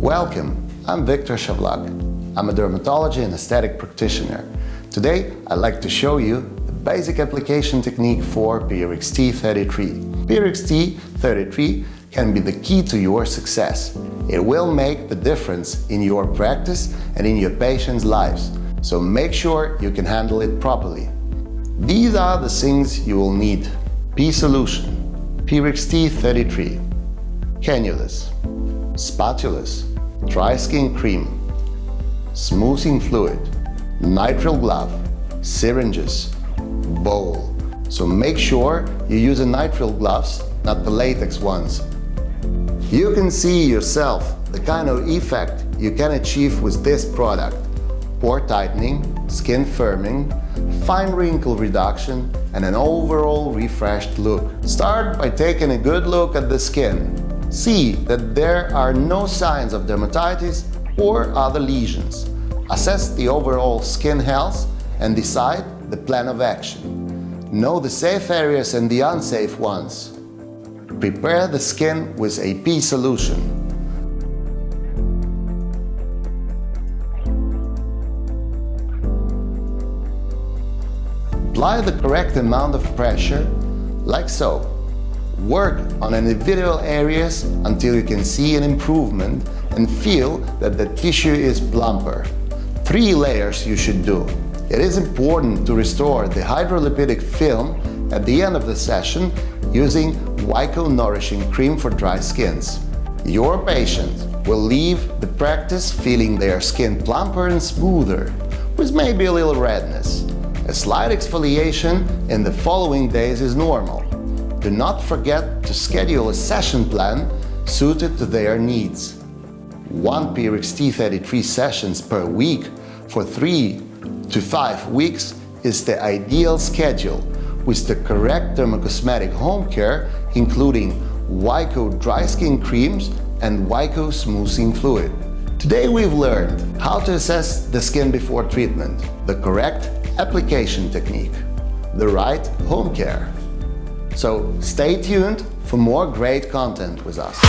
Welcome, I'm Viktor Shavlak. I'm a dermatology and aesthetic practitioner. Today, I'd like to show you the basic application technique for PRX-T33. PRX-T33 can be the key to your success. It will make the difference in your practice and in your patients' lives, so make sure you can handle it properly. These are the things you will need. P solution, PRX-T33, cannulas, spatulas, dry skin cream, smoothing fluid, nitrile glove, syringes, bowl. So make sure you use the nitrile gloves, not the latex ones. You can see yourself the kind of effect you can achieve with this product: pore tightening, skin firming, fine wrinkle reduction, and an overall refreshed look. Start by taking a good look at the skin. See that there are no signs of dermatitis or other lesions. Assess the overall skin health and decide the plan of action. Know the safe areas and the unsafe ones. Prepare the skin with a P solution. Apply the correct amount of pressure, like so. Work on individual areas until you can see an improvement and feel that the tissue is plumper. 3 layers you should do. It is important to restore the hydrolipidic film at the end of the session using WiQo Nourishing Cream for dry skins. Your patient will leave the practice feeling their skin plumper and smoother, with maybe a little redness. A slight exfoliation in the following days is normal. Do not forget to schedule a session plan suited to their needs. 1 PRX-T33 sessions per week for 3 to 5 weeks is the ideal schedule, with the correct dermocosmetic home care, including WiQo dry skin creams and WiQo smoothing fluid. Today we've learned how to assess the skin before treatment, the correct application technique, the right home care. So stay tuned for more great content with us.